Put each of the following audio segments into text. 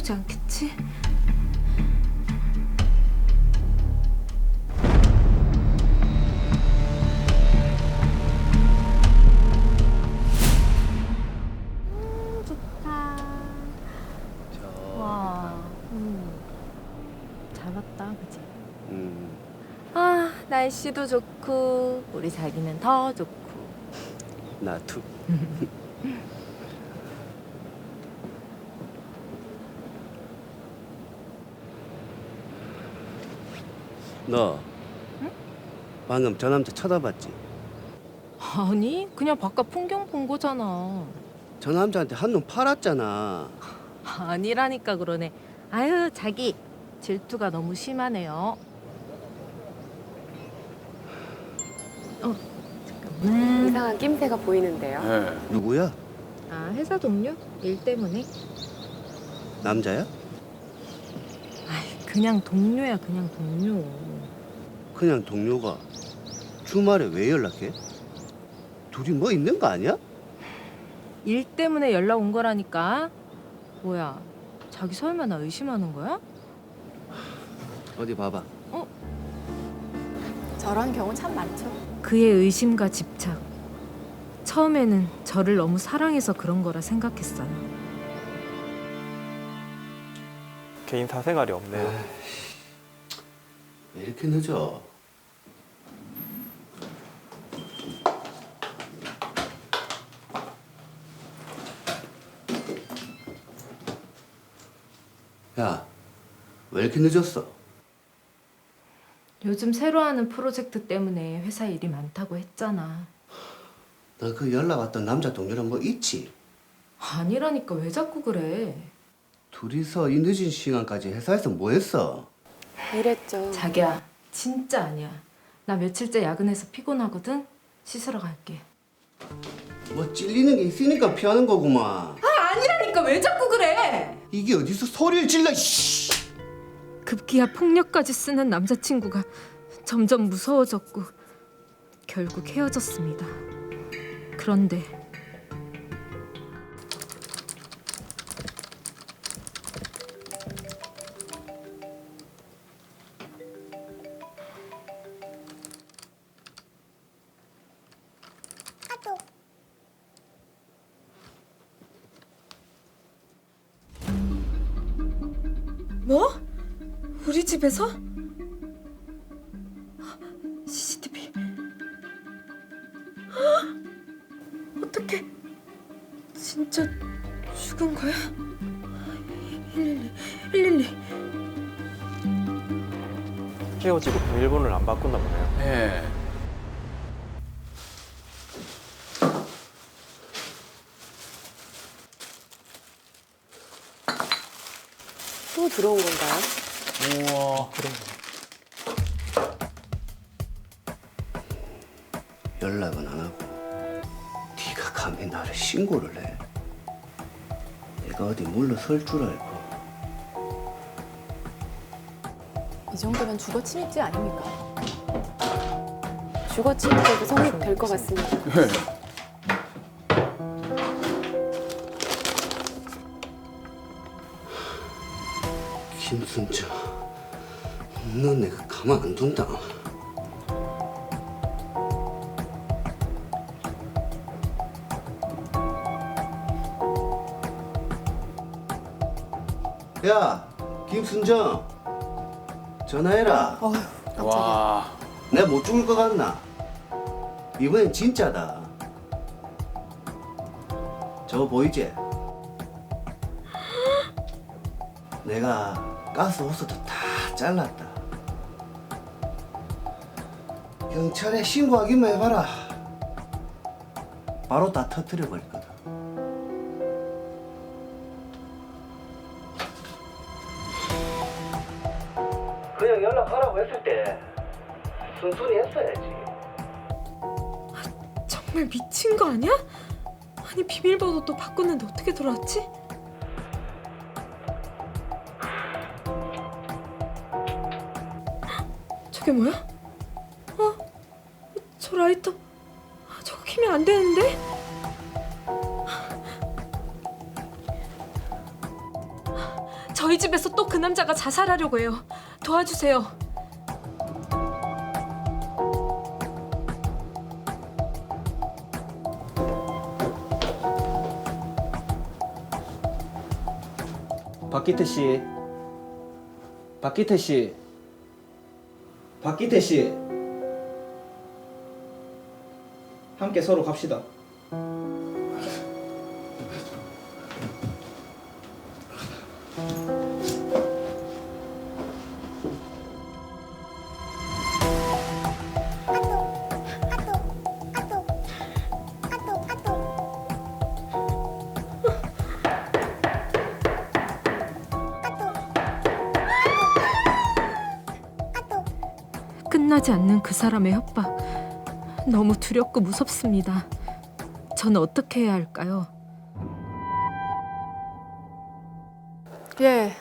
찾아오지 않겠지? 좋다. 와, 잘 왔다, 그치? 아, 날씨도 좋고 우리 자기는 더 좋고. 나도. 너 응? 방금 저 남자 쳐다봤지? 아니, 그냥 바깥 풍경 본 거잖아. 저 남자한테 한눈 팔았잖아. 아니라니까 그러네. 아유, 자기 질투가 너무 심하네요. 잠깐만. 이상한 낌새가 보이는데요. 네. 누구야? 아, 회사 동료? 일 때문에? 남자야? 아이, 그냥 동료야, 그냥 동료. 그냥 동료가 주말에 왜 연락해? 둘이 뭐 있는 거 아니야? 일 때문에 연락 온 거라니까. 뭐야, 자기 설마 나 의심하는 거야? 어디 봐봐. 저런 경우 참 많죠. 그의 의심과 집착. 처음에는 저를 너무 사랑해서 그런 거라 생각했어요. 개인 사생활이 없네요. 왜 이렇게 늦어? 야, 왜 이렇게 늦었어? 요즘 새로 하는 프로젝트 때문에 회사 일이 많다고 했잖아. 너 그 연락 왔던 남자 동료랑 뭐 있지? 아니라니까 왜 자꾸 그래? 둘이서 이 늦은 시간까지 회사에서 뭐 했어? 이랬죠. 자기야, 진짜 아니야. 나 며칠째 야근해서 피곤하거든. 씻으러 갈게. 뭐 찔리는 게 있으니까 피하는 거구만. 아니라니까 왜 자꾸 그래? 이게 어디서 소리를 질러, 씨! 급기야 폭력까지 쓰는 남자친구가 점점 무서워졌고 결국 헤어졌습니다. 그런데 뭐? 우리 집에서? CCTV. 어떡해? 진짜 죽은 거야? 112. 헤어지고 비밀번호를 안 바꿨나 보네요. 예. 또 들어온 건가요? 우와. 그런 거. 연락은 안 하고 네가 감히 나를 신고를 해. 내가 어디 물러설 줄 알고. 이 정도면 주거 침입죄 아닙니까? 주거 침입죄도 성립될 것 같습니다. 예. 김순자, 너 내가 가만 안 둔다. 야, 김순정, 전화해라. 어휴, 깜짝이야. 와. 내가 못 죽을 것 같나? 이번엔 진짜다. 저거 보이지? 내가 가스 호스도 다 잘랐다. 경찰에 신고하기만 해봐라. 바로 다 터뜨려 버릴 거다. 그냥 연락하라고 했을 때 순순히 했어야지. 정말 미친 거 아니야? 아니, 비밀번호도 바꿨는데 어떻게 들어왔지? 저게 뭐야? 저 라이터. 저거 키면 안 되는데? 저희 집에서 또 그 남자가 자살하려고 해요. 도와주세요. 박기태 씨, 박기태 씨, 박기태 씨, 함께 서로 갑시다. 끝나지 않는 그 사람의 협박. 너무 두렵고 무섭습니다. 저는 어떻게 해야 할까요? 예,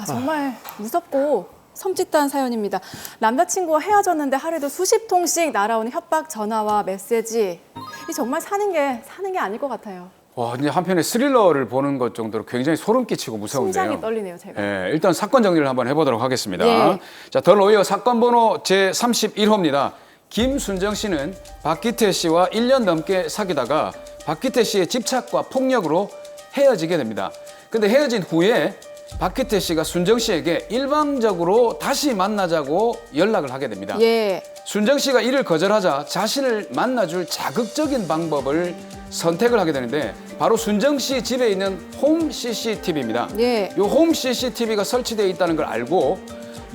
정말 무섭고 섬찟한 사연입니다. 남자친구와 헤어졌는데 하루에도 수십 통씩 날아오는 협박 전화와 메시지. 이 정말 사는 게 아닐 것 같아요. 와, 이제 한편의 스릴러를 보는 것 정도로 굉장히 소름 끼치고 무서운데요. 심장이 떨리네요, 제가. 예, 일단 사건 정리를 한번 해보도록 하겠습니다. 예. 자, 더 로이어 사건 번호 제31호입니다. 김순정 씨는 박기태 씨와 1년 넘게 사귀다가 박기태 씨의 집착과 폭력으로 헤어지게 됩니다. 근데 헤어진 후에 박기태 씨가 순정 씨에게 일방적으로 다시 만나자고 연락을 하게 됩니다. 예. 순정 씨가 이를 거절하자 자신을 만나줄 자극적인 방법을 선택을 하게 되는데 바로 순정 씨 집에 있는 홈 CCTV입니다. 예. 이 홈 CCTV가 설치되어 있다는 걸 알고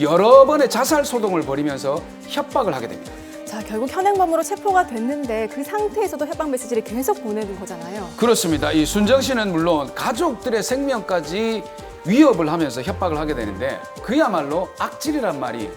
여러 번의 자살 소동을 벌이면서 협박을 하게 됩니다. 자, 결국 현행범으로 체포가 됐는데 그 상태에서도 협박 메시지를 계속 보내는 거잖아요. 그렇습니다. 이 순정 씨는 물론 가족들의 생명까지 위협을 하면서 협박을 하게 되는데 그야말로 악질이란 말이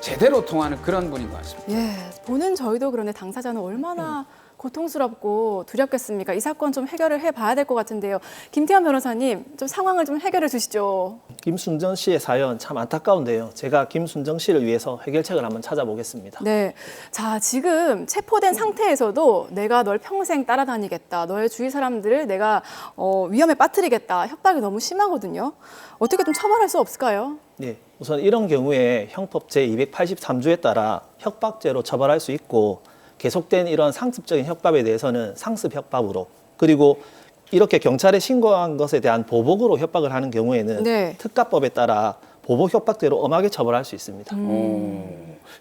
제대로 통하는 그런 분인 것 같습니다. 예, 보는 저희도 그런데 당사자는 얼마나 고통스럽고 두렵겠습니까? 이 사건 좀 해결을 해봐야 될 것 같은데요. 김태현 변호사님, 좀 상황을 좀 해결해 주시죠. 김순정 씨의 사연 참 안타까운데요. 제가 김순정 씨를 위해서 해결책을 한번 찾아보겠습니다. 네, 자 지금 체포된 상태에서도 내가 널 평생 따라다니겠다, 너의 주위 사람들을 내가 위험에 빠뜨리겠다, 협박이 너무 심하거든요. 어떻게 좀 처벌할 수 없을까요? 네, 우선 이런 경우에 형법 제283조에 따라 협박죄로 처벌할 수 있고 계속된 이런 상습적인 협박에 대해서는 상습협박으로 그리고 이렇게 경찰에 신고한 것에 대한 보복으로 협박을 하는 경우에는 네. 특가법에 따라 보복협박죄로 엄하게 처벌할 수 있습니다.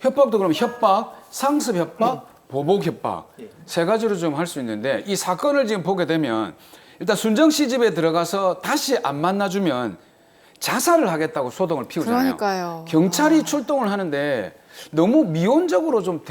협박도 그럼 협박, 상습 협박, 보복 협박 세 가지로 좀 할 수 있는데 이 사건을 지금 보게 되면 일단 순정 씨 집에 들어가서 다시 안 만나주면 자살을 하겠다고 소동을 피우잖아요. 그러니까요. 경찰이 출동을 하는데 너무 미온적으로 좀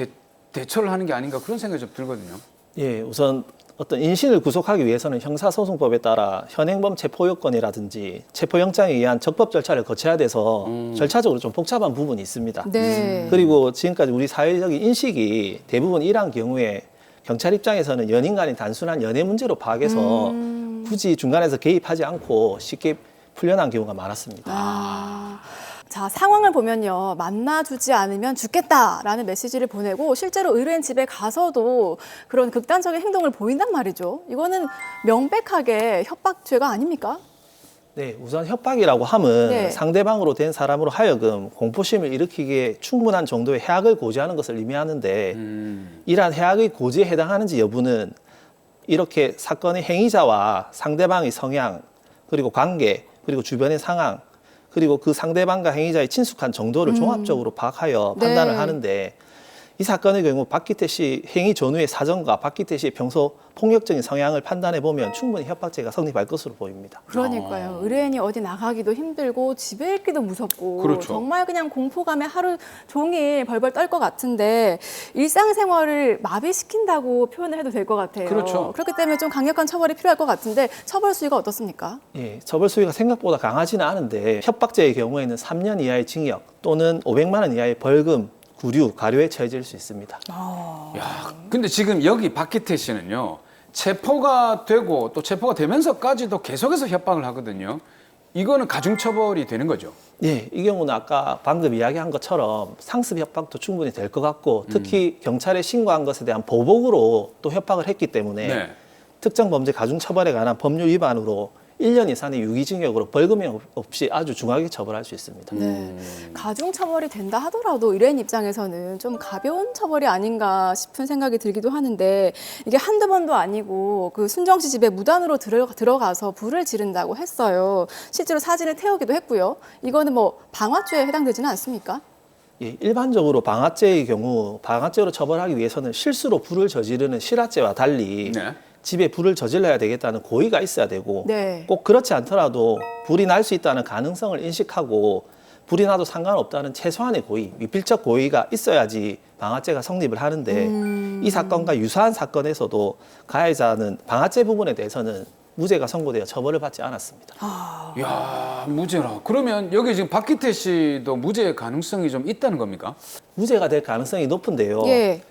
대처를 하는 게 아닌가 그런 생각이 좀 들거든요. 예, 우선 어떤 인신을 구속하기 위해서는 형사소송법에 따라 현행범 체포요건이라든지 체포영장에 의한 적법 절차를 거쳐야 돼서 절차적으로 좀 복잡한 부분이 있습니다. 네. 그리고 지금까지 우리 사회적인 인식이 대부분 이러한 경우에 경찰 입장에서는 연인 간의 단순한 연애 문제로 파악해서 굳이 중간에서 개입하지 않고 쉽게 풀려난 경우가 많았습니다. 자, 상황을 보면요. 만나주지 않으면 죽겠다라는 메시지를 보내고 실제로 의뢰인 집에 가서도 그런 극단적인 행동을 보인단 말이죠. 이거는 명백하게 협박죄가 아닙니까? 네, 우선 협박이라고 함은 네. 상대방으로 된 사람으로 하여금 공포심을 일으키기에 충분한 정도의 해악을 고지하는 것을 의미하는데 이러한 해악의 고지에 해당하는지 여부는 이렇게 사건의 행위자와 상대방의 성향, 그리고 관계, 그리고 주변의 상황, 그리고 그 상대방과 행위자의 친숙한 정도를 종합적으로 파악하여 네. 판단을 하는데 이 사건의 경우 박기태 씨 행위 전후의 사정과 박기태 씨의 평소 폭력적인 성향을 판단해 보면 충분히 협박죄가 성립할 것으로 보입니다. 그러니까요. 의뢰인이 어디 나가기도 힘들고 집에 있기도 무섭고 그렇죠. 정말 그냥 공포감에 하루 종일 벌벌 떨 것 같은데 일상생활을 마비시킨다고 표현을 해도 될 것 같아요. 그렇죠. 그렇기 때문에 좀 강력한 처벌이 필요할 것 같은데 처벌 수위가 어떻습니까? 예, 처벌 수위가 생각보다 강하지는 않은데 협박죄의 경우에는 3년 이하의 징역 또는 500만 원 이하의 벌금, 구류, 가료에 처해질 수 있습니다. 야, 근데 지금 여기 박기태 씨는요. 체포가 되고 또 체포가 되면서까지도 계속해서 협박을 하거든요. 이거는 가중처벌이 되는 거죠. 예, 이 경우는 아까 방금 이야기한 것처럼 상습 협박도 충분히 될 것 같고 특히 경찰에 신고한 것에 대한 보복으로 또 협박을 했기 때문에 네. 특정 범죄 가중처벌에 관한 법률 위반으로 1년 이상의 유기징역으로 벌금이 없이 아주 중하게 처벌할 수 있습니다. 네. 가중 처벌이 된다 하더라도 의뢰인 입장에서는 좀 가벼운 처벌이 아닌가 싶은 생각이 들기도 하는데 이게 한두 번도 아니고 그 순정 씨 집에 무단으로 들어가서 불을 지른다고 했어요. 실제로 사진을 태우기도 했고요. 이거는 뭐 방화죄에 해당되지는 않습니까? 예, 일반적으로 방화죄의 경우 방화죄로 처벌하기 위해서는 실수로 불을 저지르는 실화죄와 달리 네. 집에 불을 저질러야 되겠다는 고의가 있어야 되고 네. 꼭 그렇지 않더라도 불이 날 수 있다는 가능성을 인식하고 불이 나도 상관없다는 최소한의 고의, 미필적 고의가 있어야지 방화죄가 성립을 하는데 이 사건과 유사한 사건에서도 가해자는 방화죄 부분에 대해서는 무죄가 선고되어 처벌을 받지 않았습니다. 야, 무죄라. 그러면 여기 지금 박기태 씨도 무죄 가능성이 좀 있다는 겁니까? 무죄가 될 가능성이 높은데요. 예.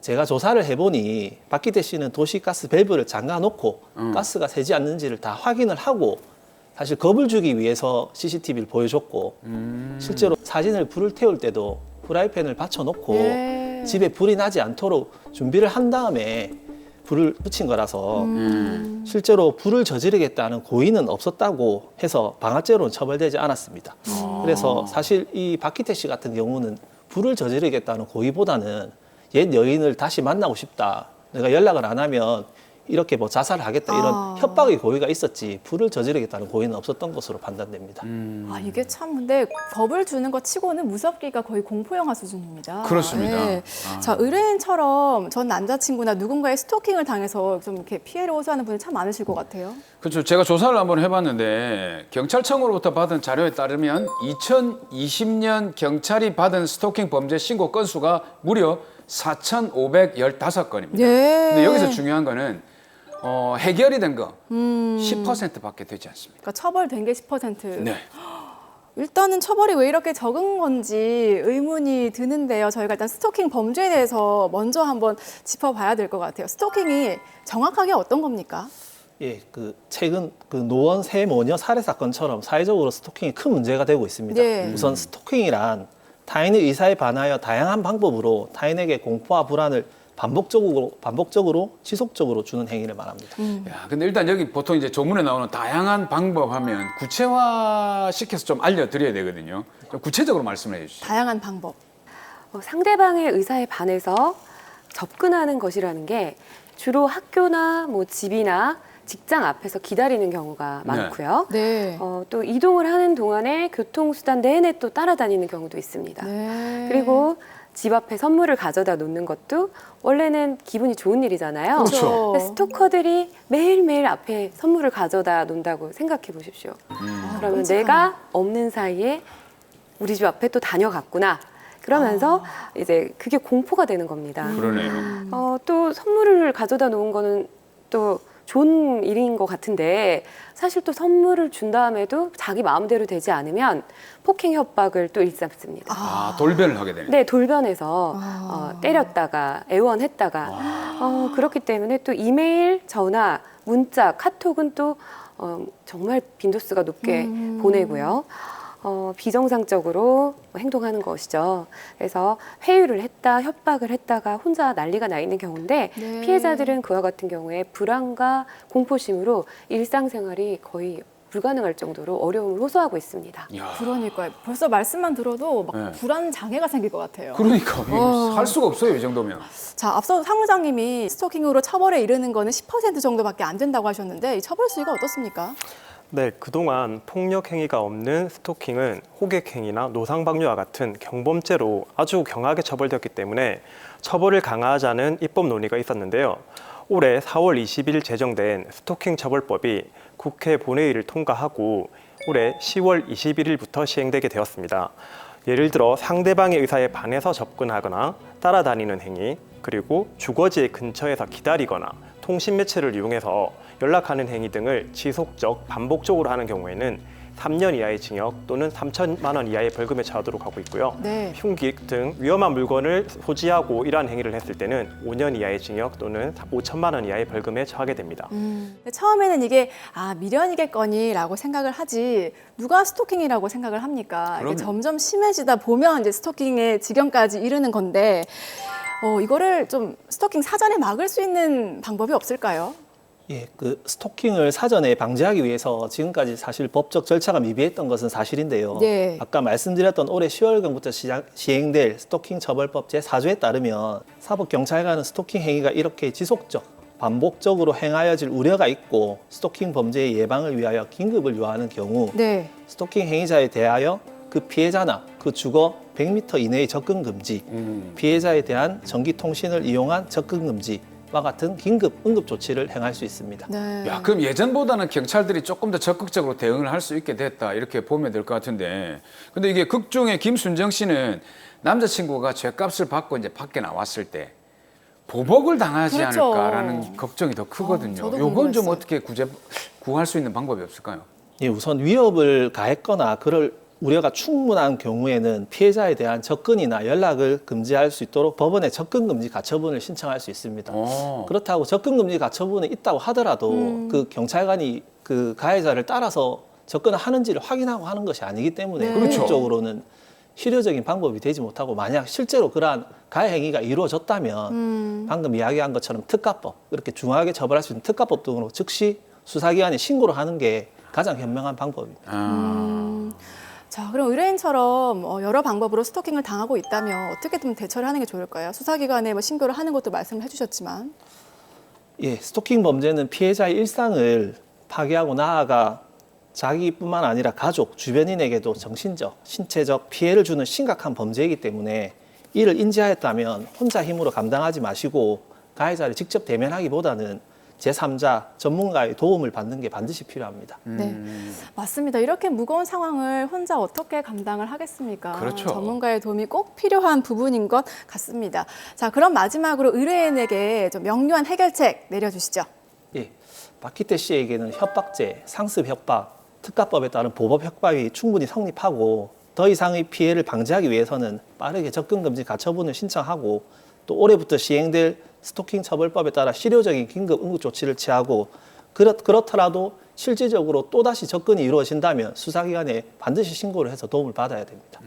제가 조사를 해보니 박기태 씨는 도시가스 밸브를 잠가놓고 가스가 새지 않는지를 다 확인을 하고 사실 겁을 주기 위해서 CCTV를 보여줬고 실제로 사진을 불을 태울 때도 프라이팬을 받쳐놓고 예. 집에 불이 나지 않도록 준비를 한 다음에 불을 붙인 거라서 실제로 불을 저지르겠다는 고의는 없었다고 해서 방화죄로는 처벌되지 않았습니다. 그래서 사실 이 박기태 씨 같은 경우는 불을 저지르겠다는 고의보다는 옛 여인을 다시 만나고 싶다. 내가 연락을 안 하면 이렇게 뭐 자살을 하겠다 이런 협박의 고의가 있었지 불을 저지르겠다는 고의는 없었던 것으로 판단됩니다. 아, 이게 참 근데 겁을 주는 것 치고는 무섭기가 거의 공포영화 수준입니다. 그렇습니다. 네. 자, 의뢰인처럼 전 남자친구나 누군가의 스토킹을 당해서 좀 이렇게 피해를 호소하는 분이 참 많으실 것 같아요. 그렇죠. 제가 조사를 한번 해봤는데 경찰청으로부터 받은 자료에 따르면 2020년 경찰이 받은 스토킹 범죄 신고 건수가 무려 4,515건입니다. 예. 근데 여기서 중요한 거는 해결이 된 거 10%밖에 되지 않습니다. 그러니까 처벌된 게 10%. 네. 일단은 처벌이 왜 이렇게 적은 건지 의문이 드는데요. 저희가 일단 스토킹 범죄에 대해서 먼저 한번 짚어봐야 될 것 같아요. 스토킹이 정확하게 어떤 겁니까? 예, 최근 노원 세 모녀 살해 사건처럼 사회적으로 스토킹이 큰 문제가 되고 있습니다. 네. 우선 스토킹이란 타인의 의사에 반하여 다양한 방법으로 타인에게 공포와 불안을 반복적으로 지속적으로 주는 행위를 말합니다. 야, 근데 일단 여기 보통 이제 조문에 나오는 다양한 방법 하면 구체화 시켜서 좀 알려드려야 되거든요. 좀 구체적으로 말씀해 주시죠. 다양한 방법. 상대방의 의사에 반해서 접근하는 것이라는 게 주로 학교나 뭐 집이나 직장 앞에서 기다리는 경우가 많고요. 네. 또 이동을 하는 동안에 교통수단 내내 또 따라다니는 경우도 있습니다. 네. 그리고 집 앞에 선물을 가져다 놓는 것도 원래는 기분이 좋은 일이잖아요. 그렇죠. 근데 스토커들이 매일매일 앞에 선물을 가져다 놓는다고 생각해 보십시오. 그러면 끔찍하네. 내가 없는 사이에 우리 집 앞에 또 다녀갔구나. 그러면서 이제 그게 공포가 되는 겁니다. 그러네요. 또 선물을 가져다 놓은 거는 또 좋은 일인 것 같은데 사실 또 선물을 준 다음에도 자기 마음대로 되지 않으면 폭행 협박을 또 일삼습니다. 돌변을 하게 되네요. 네, 돌변해서 때렸다가 애원했다가 그렇기 때문에 또 이메일, 전화, 문자, 카톡은 또 정말 빈도수가 높게 보내고요. 비정상적으로 행동하는 것이죠. 그래서 회유를 했다, 협박을 했다가 혼자 난리가 나 있는 경우인데 네. 피해자들은 그와 같은 경우에 불안과 공포심으로 일상생활이 거의 불가능할 정도로 어려움을 호소하고 있습니다. 야, 그러니까요. 벌써 말씀만 들어도 막 네. 불안 장애가 생길 것 같아요. 그러니까 이거 할 수가 없어요, 이 정도면. 자, 앞서 사무장님이 스토킹으로 처벌에 이르는 거는 10% 정도밖에 안 된다고 하셨는데 이 처벌 수위가 어떻습니까? 네, 그동안 폭력 행위가 없는 스토킹은 호객 행위나 노상방뇨와 같은 경범죄로 아주 경하게 처벌되었기 때문에 처벌을 강화하자는 입법 논의가 있었는데요. 올해 4월 20일 제정된 스토킹 처벌법이 국회 본회의를 통과하고 올해 10월 21일부터 시행되게 되었습니다. 예를 들어 상대방의 의사에 반해서 접근하거나 따라다니는 행위, 그리고 주거지의 근처에서 기다리거나 통신 매체를 이용해서 연락하는 행위 등을 지속적, 반복적으로 하는 경우에는 3년 이하의 징역 또는 3천만 원 이하의 벌금에 처하도록 하고 있고요. 네. 흉기 등 위험한 물건을 소지하고 이러한 행위를 했을 때는 5년 이하의 징역 또는 5천만 원 이하의 벌금에 처하게 됩니다. 근데 처음에는 이게 미련이겠거니라고 생각을 하지 누가 스토킹이라고 생각을 합니까? 이게 그럼요. 점점 심해지다 보면 이제 스토킹의 지경까지 이르는 건데 이거를 좀 스토킹 사전에 막을 수 있는 방법이 없을까요? 예, 그 스토킹을 사전에 방지하기 위해서 지금까지 사실 법적 절차가 미비했던 것은 사실인데요. 네. 아까 말씀드렸던 올해 10월경부터 시행될 스토킹 처벌법 제4조에 따르면 사법경찰관은 스토킹 행위가 이렇게 지속적, 반복적으로 행하여질 우려가 있고 스토킹 범죄의 예방을 위하여 긴급을 요하는 경우 네. 스토킹 행위자에 대하여 그 피해자나 그 주거 100m 이내의 접근 금지, 피해자에 대한 전기통신을 이용한 접근 금지와 같은 긴급 응급 조치를 행할 수 있습니다. 네. 야, 그럼 예전보다는 경찰들이 조금 더 적극적으로 대응을 할 수 있게 됐다 이렇게 보면 될 것 같은데, 근데 이게 극중의 김순정 씨는 남자친구가 죄값을 받고 이제 밖에 나왔을 때 보복을 당하지 그렇죠. 않을까라는 걱정이 더 크거든요. 저도 요건 좀 궁금했어요. 어떻게 구할 수 있는 방법이 없을까요? 예, 우선 위협을 가했거나 그럴 우려가 충분한 경우에는 피해자에 대한 접근이나 연락을 금지할 수 있도록 법원에 접근금지 가처분을 신청할 수 있습니다. 그렇다고 접근금지 가처분이 있다고 하더라도 그 경찰관이 그 가해자를 따라서 접근을 하는지를 확인하고 하는 것이 아니기 때문에 네. 그렇죠. 법적으로는 실효적인 방법이 되지 못하고 만약 실제로 그러한 가해 행위가 이루어졌다면 방금 이야기한 것처럼 특가법, 이렇게 중하게 처벌할 수 있는 특가법 등으로 즉시 수사기관에 신고를 하는 게 가장 현명한 방법입니다. 자, 그럼 의뢰인처럼 여러 방법으로 스토킹을 당하고 있다면 어떻게 좀 대처를 하는 게 좋을까요? 수사기관에 뭐 신고를 하는 것도 말씀을 해주셨지만. 예, 스토킹 범죄는 피해자의 일상을 파괴하고 나아가 자기뿐만 아니라 가족, 주변인에게도 정신적, 신체적 피해를 주는 심각한 범죄이기 때문에 이를 인지하였다면 혼자 힘으로 감당하지 마시고 가해자를 직접 대면하기보다는 제3자 전문가의 도움을 받는 게 반드시 필요합니다. 네, 맞습니다. 이렇게 무거운 상황을 혼자 어떻게 감당을 하겠습니까? 그렇죠. 전문가의 도움이 꼭 필요한 부분인 것 같습니다. 자, 그럼 마지막으로 의뢰인에게 좀 명료한 해결책 내려주시죠. 예, 박희태 씨에게는 협박죄, 상습 협박, 특가법에 따른 보복 협박이 충분히 성립하고 더 이상의 피해를 방지하기 위해서는 빠르게 접근금지 가처분을 신청하고 또 올해부터 시행될 스토킹 처벌법에 따라 실효적인 긴급 응급 조치를 취하고 그렇더라도 실질적으로 또다시 접근이 이루어진다면 수사기관에 반드시 신고를 해서 도움을 받아야 됩니다.